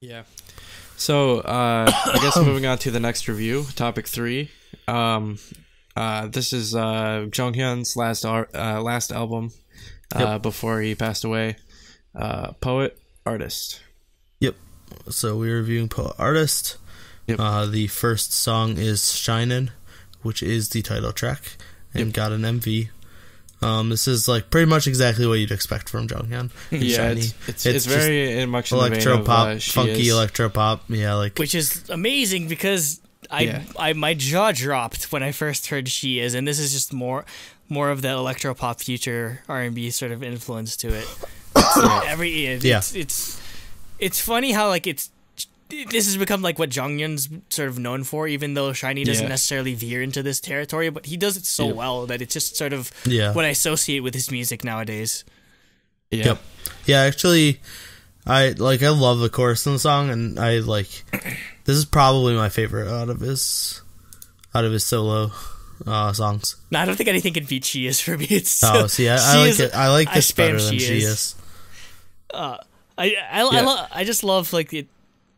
Yeah. So, I guess moving on to the next review, topic 3. This is Jonghyun's last album before he passed away. Poet, Artist. Yep. So we're reviewing Poet, Artist. Yep. The first song is Shinin, which is the title track, and got an MV. This is like pretty much exactly what you'd expect from Jonghyun. Yeah, it's very much in electro the vein pop, of, funky electro pop. Yeah, like which is amazing because I my jaw dropped when I first heard She Is, and this is just more of the electro pop future R&B sort of influence to it. It's funny how like this has become like what Jonghyun's sort of known for, even though Shiny doesn't necessarily veer into this territory, but he does it so well that it's just sort of what I associate with his music nowadays. Yeah. Yep. Yeah, actually, I love the chorus in the song, and I like this is probably my favorite out of his solo songs. No, I don't think anything can beat She Is for me. It's I like this better than She Is. I just love like it.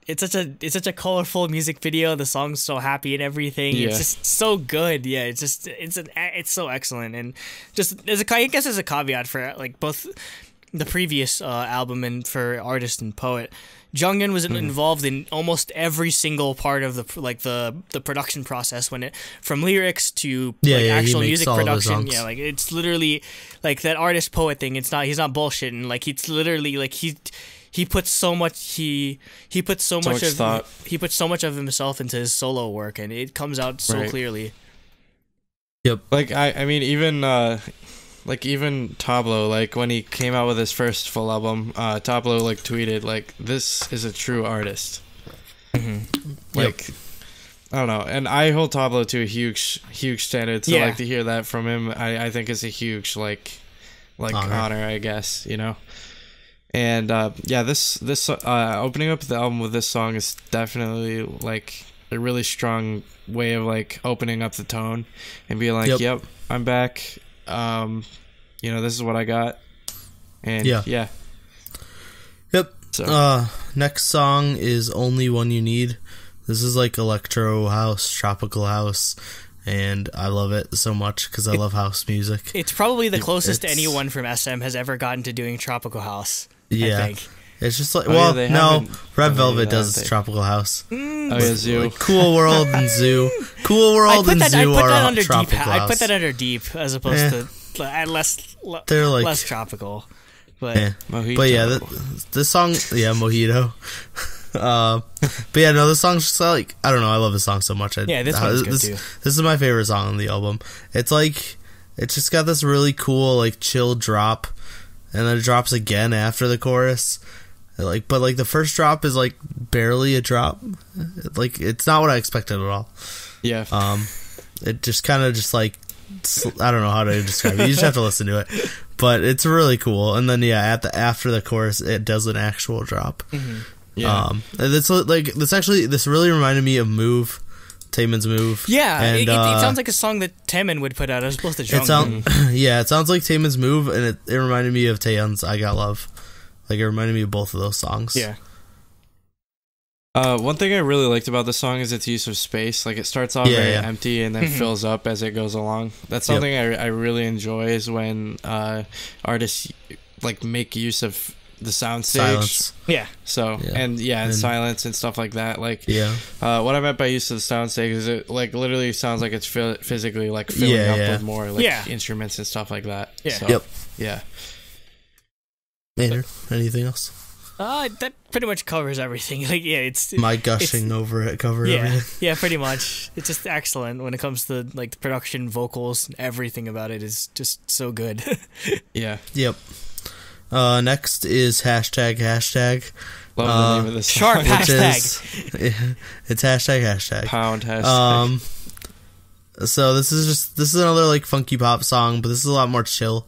It's such a colorful music video. The song's so happy and everything. Yeah. It's just so good. Yeah, it's so excellent. And just as a caveat for like both the previous album and for Artist and Poet, Jonghyun was involved in almost every single part of the production process, from lyrics to actual music production. Yeah, like it's literally like that Artist Poet thing. He's not bullshitting. Like it's literally like he puts so much thought. He puts so much of himself into his solo work, and it comes out so clearly. Yep. Like I mean even Tablo, like when he came out with his first full album, Tablo like tweeted like, "This is a true artist." Like I don't know, and I hold Tablo to a huge standard. So like to hear that from him, I think is a huge like honor, I guess, you know. And this opening up the album with this song is definitely like a really strong way of like opening up the tone and being like, "Yep, I'm back. You know, this is what I got." And yeah. Yep. So next song is Only One You Need. This is like electro house, tropical house, and I love it so much because I love house music. It's probably the closest anyone from SM has ever gotten to doing tropical house. Yeah, I think. It's just like Red Velvet does tropical house. Zoo, like Cool World and Zoo. Cool World and Zoo are tropical house. I put that under deep as opposed to less tropical. But this song, Mojito. But yeah, no, this song's just like, I don't know, I love this song so much. This one's good too. This is my favorite song on the album. It's like, it's just got this really cool like chill drop, and then it drops again after the chorus. But the first drop is like barely a drop. Like it's not what I expected at all. Yeah. It just kind of just like, I don't know how to describe it. You just have to listen to it. But it's really cool. And then after the chorus, it does an actual drop. Mm-hmm. Yeah. This really reminded me of Move. Taemin's Move. Yeah, and it sounds like a song that Taemin would put out as opposed to Jonghyun. It sounds like Taemin's Move, and it reminded me of Taeyeon's I Got Love. Like, it reminded me of both of those songs. Yeah. One thing I really liked about the song is its use of space. Like, it starts off very empty and then fills up as it goes along. That's something I really enjoy, is when artists like make use of the soundstage. Silence. Yeah. So and silence and stuff like that. Like what I meant by use of the soundstage is it like literally sounds like it's physically like filling up with more like instruments and stuff like that. Yeah. So, yeah. Andrew, anything else? That pretty much covers everything. Like it's my gushing over it covered everything. Yeah, pretty much. It's just excellent when it comes to like the production, vocals, everything about it is just so good. Yeah. Yep. Next is hashtag. Love the name of this sharp song. hashtag. It's hashtag. Pound hashtag. So this is another like funky pop song, but this is a lot more chill.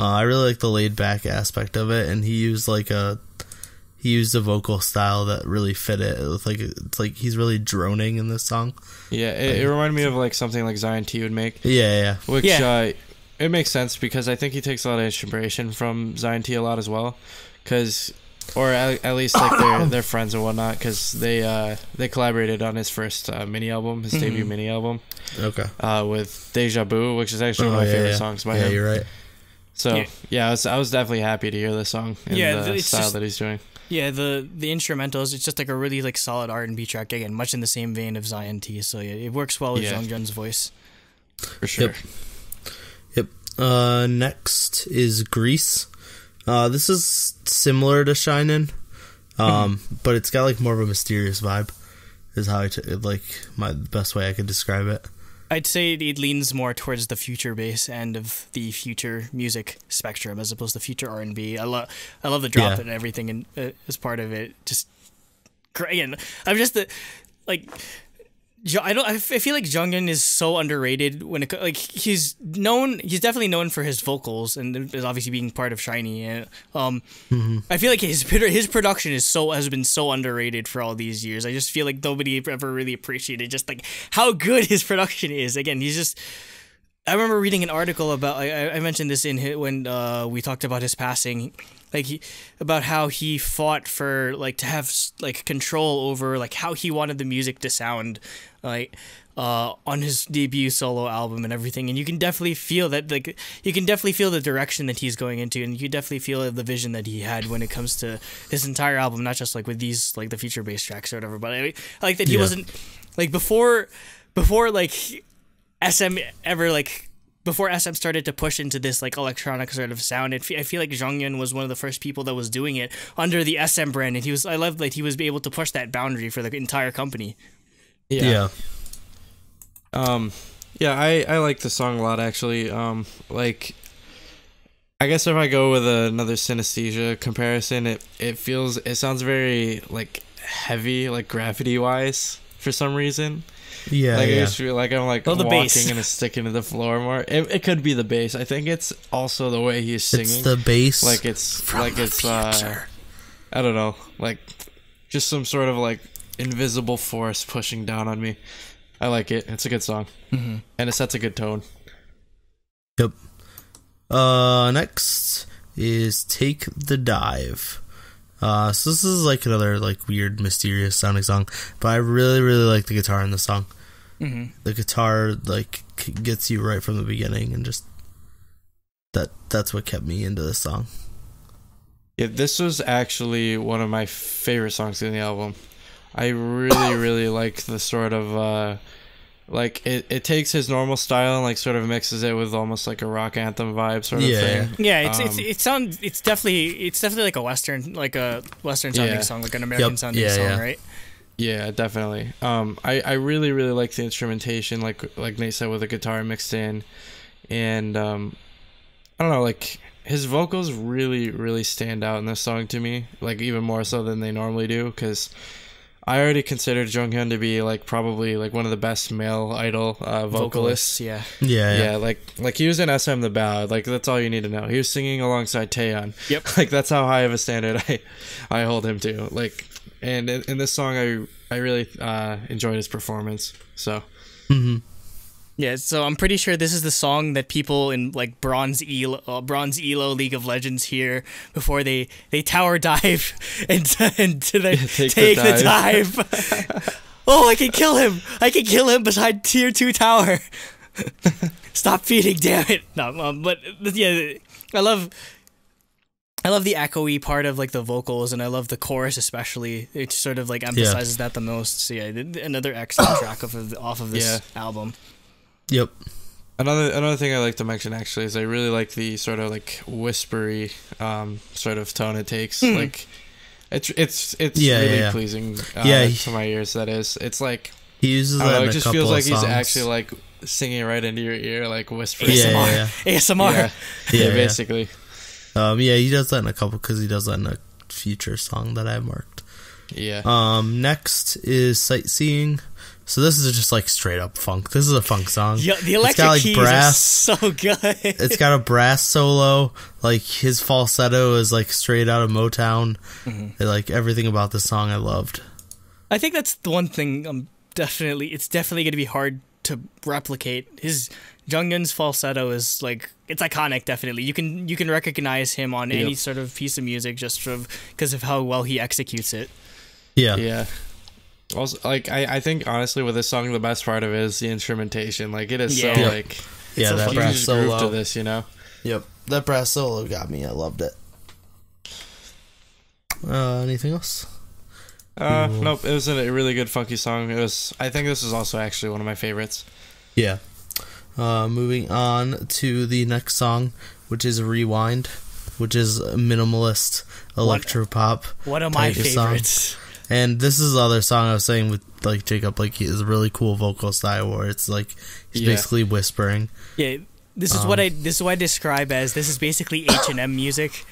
I really like the laid back aspect of it, and he used a vocal style that really fit it. It's like he's really droning in this song. Yeah, it reminded me of like something like Zion T would make. Yeah. Which it makes sense because I think he takes a lot of inspiration from Zion T a lot as well. Because or at least like they're friends and whatnot, because they collaborated on his first mini album, his debut mini album. Okay. With Deja Vu, which is actually one of my favorite songs by him. Yeah, you're right. So I was definitely happy to hear this song and the style that he's doing. Yeah, the instrumentals, it's just like a really like solid R&B track, again, much in the same vein of Zion T. So yeah, it works well with Jonghyun's voice. For sure. Yep. Next is Grease. This is similar to Shinin, but it's got like more of a mysterious vibe. Is how my best way I could describe it. I'd say it leans more towards the future bass end of the future music spectrum as opposed to future R&B. I love the drop and everything, and as part of it, just again, I'm just I feel like Jonghyun is so underrated when it like he's definitely known for his vocals and is obviously being part of Shiny, and I feel like his production has been so underrated for all these years. I just feel like nobody ever really appreciated just like how good his production is. Again, I remember reading an article about I mentioned this when we talked about his passing, about how he fought for to have control over how he wanted the music to sound on his debut solo album and everything, and you can definitely feel that you can definitely feel the direction that he's going into, and you can definitely feel the vision that he had when it comes to this entire album, not just with these the feature bass tracks or whatever, but I like that he wasn't before SM ever before SM started to push into this electronic sort of sound. I feel like Jonghyun was one of the first people that was doing it under the SM brand, and I love that he was able to push that boundary for the entire company. Yeah. I like the song a lot, actually. I guess if I go with another synesthesia comparison, it sounds very heavy, gravity wise for some reason. Yeah, I just feel like I'm walking bass. and it's sticking to the floor more. It could be the bass. I think it's also the way he's singing. It's the bass. It's I don't know, just some sort of invisible force pushing down on me. I like it. It's a good song, and it sets a good tone. Yep. Next is Take the Dive. So this is another weird, mysterious sounding song, but I really, really like the guitar in the song. The guitar gets you right from the beginning, and just that's what kept me into this song. Yeah, this was actually one of my favorite songs in the album. I really, really like the sort of it takes his normal style and sort of mixes it with almost a rock anthem vibe sort of thing. Yeah, it's definitely like a western sounding song, like an American sounding song, right? Yeah, definitely. I really, really like the instrumentation, like Nate said, with the guitar mixed in, and I don't know, his vocals really, really stand out in this song to me, even more so than they normally do, because I already considered Jonghyun to be probably one of the best male idol vocalists. Yeah. He was in SM the Ballad. That's all you need to know. He was singing alongside Taeyeon. Yep. That's how high of a standard I hold him to. And in this song, I really enjoyed his performance. So. Yeah, so I'm pretty sure this is the song that people in Bronze Elo League of Legends hear before they tower dive and to take the dive. Oh, I can kill him! I can kill him beside Tier 2 tower. Stop feeding, damn it! No, but yeah, I love the echoey part of the vocals, and I love the chorus especially. It sort of emphasizes that the most. So yeah, another excellent track off of this album. Yep. Another thing I like to mention actually is I really like the sort of whispery sort of tone it takes. It's really pleasing to my ears. That is, it's he uses that. It just feels like he's actually singing right into your ear, whispering. ASMR. Yeah, basically. He does that in a couple, because he does that in a future song that I marked. Yeah. Next is Sightseeing. So this is just straight up funk. This is a funk song. Yeah, the electric keys are so good. It's got a brass solo. His falsetto is straight out of Motown. Everything about this song I loved. I think that's the one thing it's definitely going to be hard to replicate. His Jonghyun's falsetto is like, it's iconic. Definitely, you can recognize him on any sort of piece of music just because of how well he executes it. Yeah. Also, like I think honestly with this song, the best part of it is the instrumentation. Like it is so like that brass solo groove to this, you know. Yep, that brass solo got me. I loved it. Anything else? Nope. It was a really good funky song. I think this is also actually one of my favorites. Yeah. Moving on to the next song, which is Rewind, which is minimalist electropop. One of my favorites. And this is the other song I was saying with like Jacob, like he has a really cool vocal style where it's like he's basically whispering. Yeah, this is what I describe as, this is basically H&M music.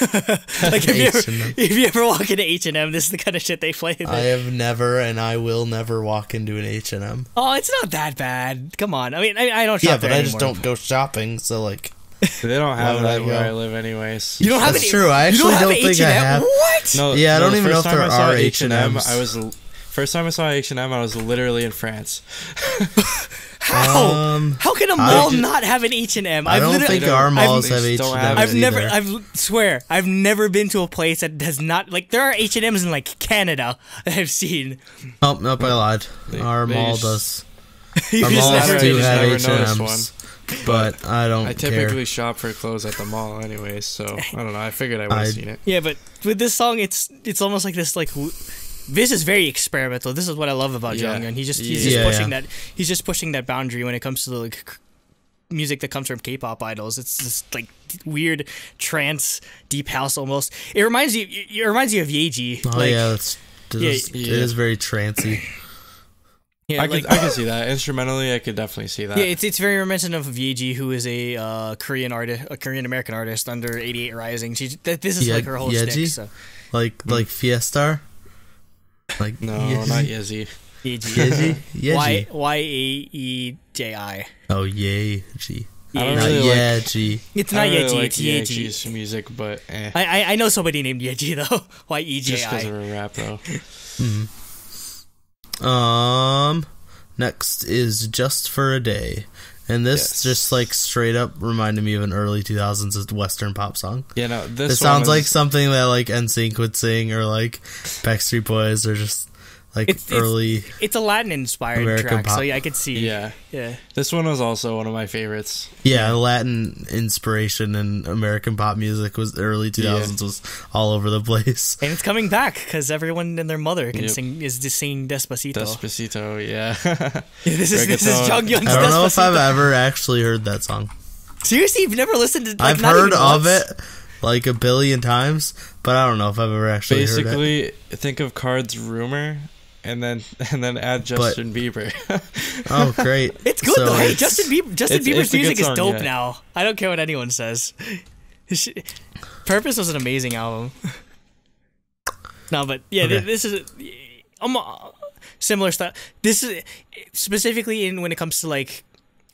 Like if you ever walk into H&M, this is the kind of shit they play there. I have never and I will never walk into an H&M. Oh, it's not that bad. Come on. I mean, I don't shop there I anymore. just don't go shopping, so like they don't have that where I live anyways. You don't have That's true. I actually don't think I have. What? No, I don't even know if there are H&Ms. H&Ms. First time I saw H&M, I was literally in France. How? How can a mall not have an H&M? I don't think our malls have H&M. I've never been to a place that has not, like, there are H&Ms in like Canada that I've seen. Oh, nope, I lied. Our mall does. Our malls do have H&Ms. But I don't care. I typically shop for clothes at the mall anyways, so I don't know. I figured I would have seen it. Yeah, but with this song, it's almost like this, like, this is very experimental. This is what I love about Jonghyun. He's just pushing that boundary when it comes to the like music that comes from K-pop idols. It's just like weird trance, deep house almost. It reminds you of Yeji. Oh like, it is very trancey. Yeah, I can see that. Instrumentally, I could definitely see that. Yeah, it's very reminiscent of Yeji, who is a Korean American artist under 88 Rising. This is like her whole shtick. So. Like Fiestar. Like no, not Yeji. Yeji. Y-A-E-J-I. Oh, Yeji. Not Yeji. It's not Yeji. Like it's Yeji. Yeji's music, but I know somebody named Yeji though. Y-E-J-I. Just because of her rap though. Next is Just for a Day. And this just like straight up reminded me of an early 2000s Western pop song. Yeah, no, it sounds like something that like NSYNC would sing, or like Backstreet Boys, or just like early. It's a Latin inspired American track, pop. so yeah, I could see. Yeah. This one was also one of my favorites. Yeah, Latin inspiration and American pop music was early 2000s was all over the place. And it's coming back because everyone and their mother can sing Despacito. Despacito, yeah. This is Jonghyun's Despacito. I don't know if I've ever actually heard that song. Seriously, you've never listened to? Like, I've heard of it like a billion times, but I don't know if I've ever actually heard it. Basically, think of Card's Rumor. And then add Justin Bieber. Oh, great! It's good though. Hey, Justin Bieber's music is dope now. I don't care what anyone says. Purpose was an amazing album. No, but yeah, this is similar stuff. This is specifically when it comes to like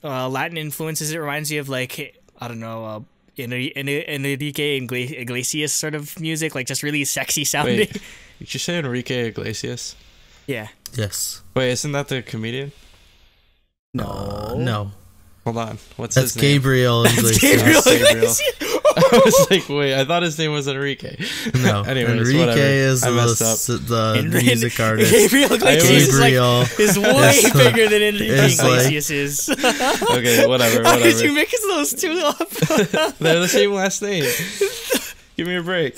Latin influences. It reminds you of like, I don't know, Enrique Iglesias sort of music, like just really sexy sounding. Wait, did you say Enrique Iglesias? Yeah. Yes. Wait, isn't that the comedian? No. No. Hold on. What's That's his name? Gabriel Iglesias. Gabriel Iglesias. I was like, wait, I thought his name was Enrique. No. Anyways, Enrique whatever. is the music artist. Gabriel Iglesias is way bigger than Enrique Iglesias is. Okay, whatever. How could you mix those two up? They're the same last name. Give me a break.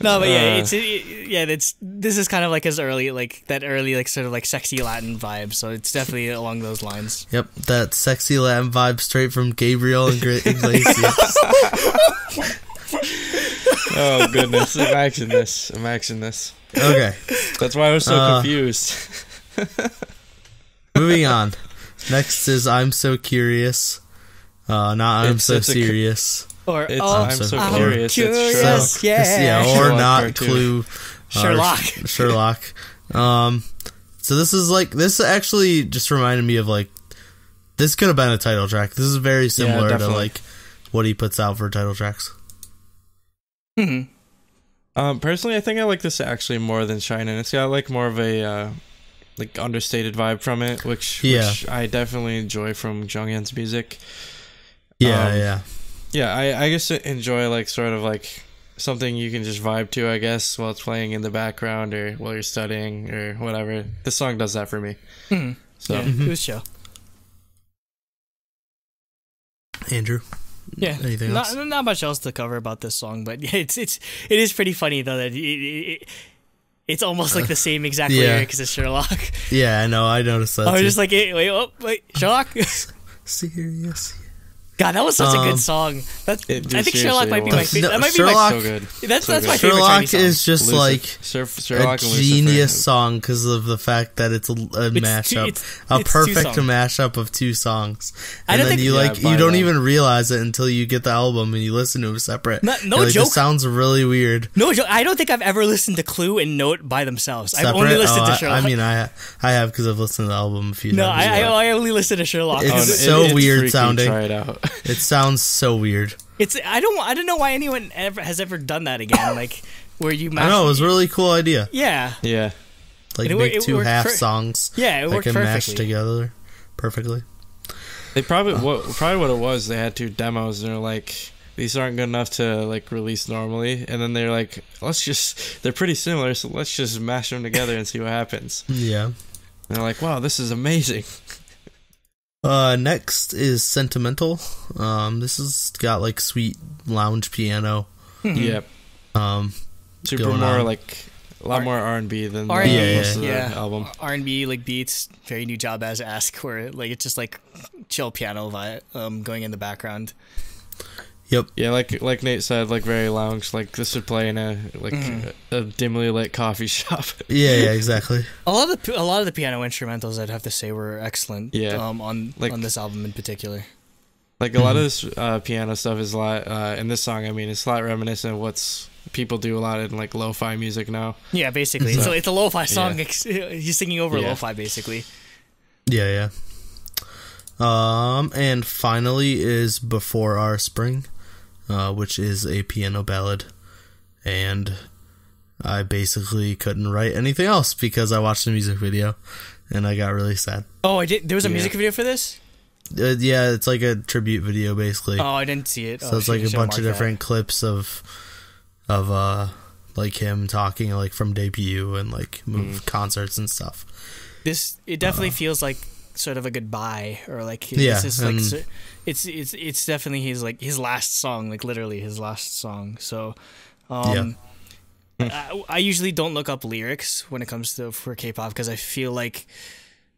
No, but yeah, this is kind of like his early, like that early, like sort of like sexy Latin vibe. So it's definitely along those lines. Yep, that sexy Latin vibe straight from Gabriel Iglesias. Oh goodness! Imagine this. Okay, that's why I was so confused. Moving on. Next is I'm So Curious. Not I'm So Serious. Or I'm so curious. Curious, or not Clue. Sherlock. Sherlock. So this actually just reminded me of like, this could have been a title track. This is very similar to like what he puts out for title tracks. Mm-hmm. Personally, I think I like this actually more than Shinin. It's got like more of a like understated vibe from it, which I definitely enjoy from Jonghyun's music. Yeah. I guess I enjoy like sort of like something you can just vibe to, I guess, while it's playing in the background or while you're studying or whatever. This song does that for me. So it was chill. Andrew. Yeah, anything else? Not much else to cover about this song, but it is pretty funny though that it's almost like the same exact lyrics as Sherlock. Yeah, I know. I noticed that. I was just like, wait, Sherlock. Serious. God, that was such a good song. I think Sherlock might be my favorite. That might be so good. That's my favorite Sherlock Chinese song. is just like Sherlock a genius song because of the fact that it's a mashup, a perfect mashup of two songs. And then you don't even realize it until you get the album and you listen to them separate. No joke. This sounds really weird. No joke. I don't think I've ever listened to Clue and Note by themselves. Separate? I've only listened to Sherlock. I mean, I have because I've listened to the album a few times. No, I only listened to Sherlock. It's so weird freaky. sounding. Try it out. It sounds so weird. I don't know why anyone has ever done that again. Like where you. I know, it was a really cool idea. Yeah. Like make two half songs. Yeah, it worked perfectly. Mash together perfectly. They probably what it was. They had two demos and they're like, these aren't good enough to like release normally, and then they're like, they're pretty similar, so let's just mash them together and see what happens. Yeah. And they're like, wow, this is amazing. Next is Sentimental. This has got like sweet lounge piano. Yep. Super more like a lot more R&B than most of the album. R&B like beats, very New Job as Ask, where like it's just like chill piano vibe going in the background. Yep. Yeah, like Nate said, like very lounge. Like this would play in a dimly lit coffee shop. Yeah, exactly. A lot of the piano instrumentals, I'd have to say, were excellent. Yeah. On this album in particular. Like a lot of this piano stuff is a lot in this song. I mean, it's a lot reminiscent of what's people do a lot in like lo-fi music now. Yeah, basically, so it's a lo-fi song. Yeah. He's singing over lo-fi, basically. Yeah. And finally is Before Our Spring, which is a piano ballad, and I basically couldn't write anything else because I watched the music video and I got really sad. Oh, I did. There was a music video for this? Yeah, it's like a tribute video basically. Oh, I didn't see it. So it's like a bunch of different clips of like him talking like from debut and like concerts and stuff. It definitely feels like sort of a goodbye, or like it's definitely his last song, like literally his last song. So I usually don't look up lyrics when it comes to for K-pop because I feel like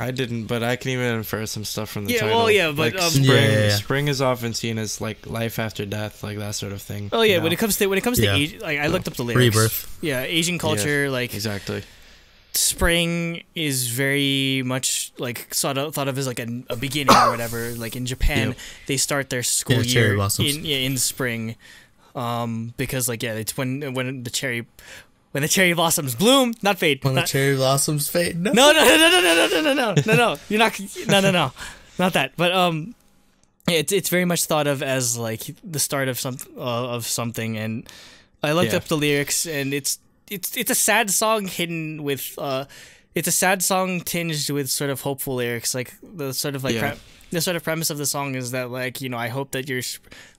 I didn't, but I can even infer some stuff from the title. Well, yeah, but like spring is often seen as like life after death, like that sort of thing. Oh yeah, when it comes to age, like I looked up the lyrics. Rebirth. Yeah, Asian culture, like exactly. Spring is very much like thought of as like a beginning or whatever. Like in Japan, they start their school year in spring, because like it's when the cherry blossoms bloom, not fade. When the cherry blossoms fade. No, you're not. No, not that. But it's very much thought of as like the start of something. And I looked up the lyrics, and it's a sad song hidden with it's a sad song tinged with sort of hopeful lyrics. Like the sort of like the sort of premise of the song is that like, you know, I hope that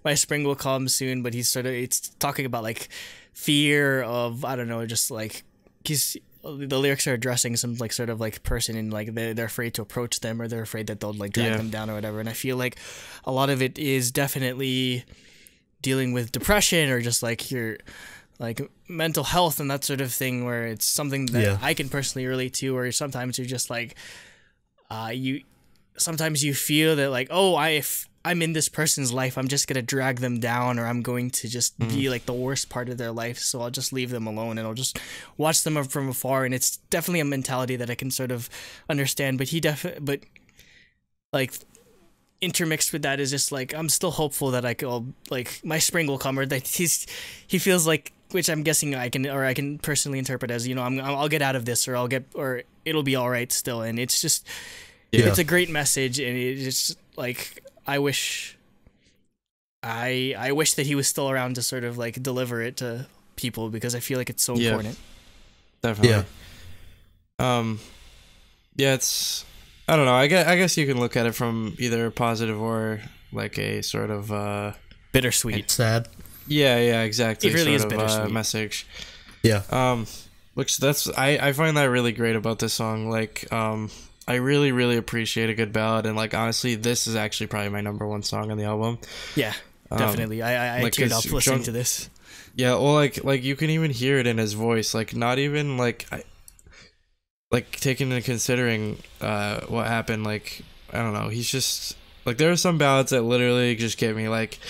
my spring will come soon. But it's talking about like fear of, I don't know, just like the lyrics are addressing some like sort of like person, and like they're afraid to approach them, or they're afraid that they'll like drag them down or whatever. And I feel like a lot of it is definitely dealing with depression or just like your like mental health and that sort of thing, where it's something that I can personally relate to. Or sometimes you're just like sometimes you feel that like, oh, I'm in this person's life, I'm just gonna drag them down, or I'm going to just be like the worst part of their life, so I'll just leave them alone and I'll just watch them from afar. And it's definitely a mentality that I can sort of understand. But but like intermixed with that is just like, I'm still hopeful that like my spring will come, or that he feels like, which I'm guessing I can personally interpret as, you know, I'll get out of this, or or it'll be all right still. And it's just it's a great message, and it's just like, I wish that he was still around to sort of like deliver it to people, because I feel like it's so important. Definitely. Yeah, it's, I don't know. I guess you can look at it from either positive or like a sort of bittersweet. Sad. Yeah, exactly. It really sort is of bittersweet. Message. Yeah. Which that's I find that really great about this song. Like, I really, really appreciate a good ballad, and like honestly, this is actually probably my number one song on the album. Yeah, definitely. I like, teared up listening to this. Yeah, well, like you can even hear it in his voice. Like, not even like taking into considering what happened. Like, I don't know. He's just like, there are some ballads that literally just get me. Like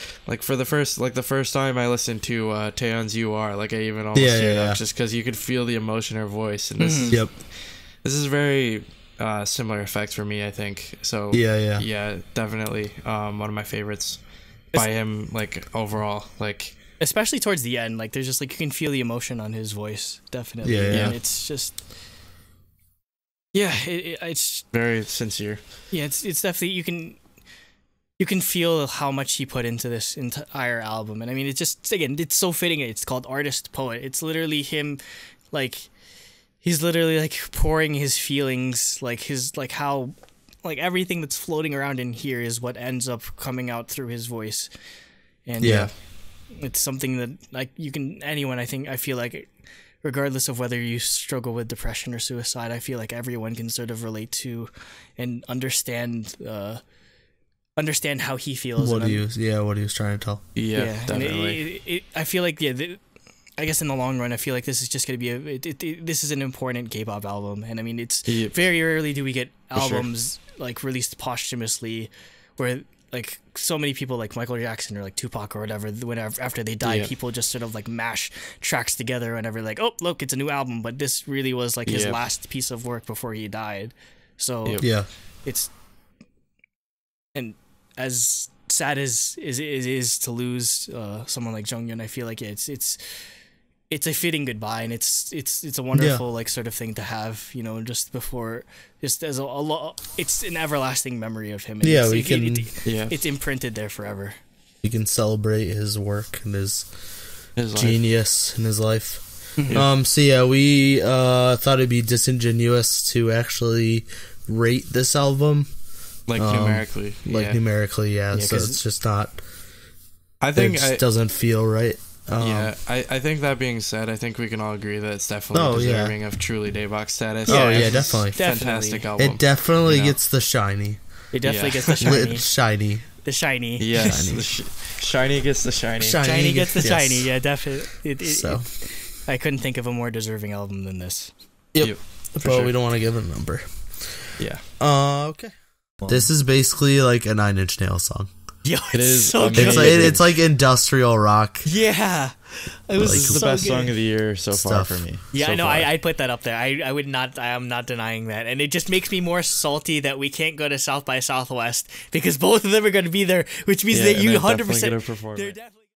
for the first time I listened to Taeyeon's "You Are," like I even almost teared up just because you could feel the emotion in her voice. And this is very similar effect for me, I think. So yeah, definitely one of my favorites by him. Like overall, like especially towards the end, like there's just like you can feel the emotion on his voice. Definitely, and it's just. Yeah, it's very sincere. Yeah, it's definitely you can feel how much he put into this entire album, and I mean it's just, again, it's so fitting. It's called Artist Poet. It's literally him, like he's literally like pouring his feelings, like his like how like everything that's floating around in here is what ends up coming out through his voice, and it's something that like anyone, I feel like, regardless of whether you struggle with depression or suicide, I feel like everyone can sort of relate to and understand how he feels. What he was trying to tell. Yeah, definitely. I feel like, I guess in the long run, I feel like this is just going to be this is an important K-pop album. And I mean, it's very rarely do we get albums like released posthumously where like so many people like Michael Jackson or like Tupac or whatever, whenever after they die, people just sort of like mash tracks together whenever like, oh look, it's a new album. But this really was like his last piece of work before he died. So it's, and as sad as it is to lose someone like Jonghyun, I feel like it's a fitting goodbye, and it's a wonderful like sort of thing to have, you know, just before, just as it's an everlasting memory of him. And it's imprinted there forever. We can celebrate his work and his genius in his life. So we thought it'd be disingenuous to actually rate this album, like numerically, so it's just not. I think it doesn't feel right. I think that being said, I think we can all agree that it's definitely deserving of truly Daebak status. Definitely. Fantastic album. It definitely gets the shiny. It definitely gets the shiny. Shiny. The shiny. Yes. Shiny gets the shiny. Shiny gets the shiny. Yeah, definitely. I couldn't think of a more deserving album than this. Yep. But we don't want to give it a number. Yeah. Okay. This is basically like a 9 Inch Nails song. Yo, it is so good. It's like industrial rock. Yeah, it was this is the best song of the year so far for me. Yeah, so I know. I put that up there. I would not. I am not denying that, and it just makes me more salty that we can't go to South by Southwest because both of them are going to be there, which means that you 100%. They're definitely.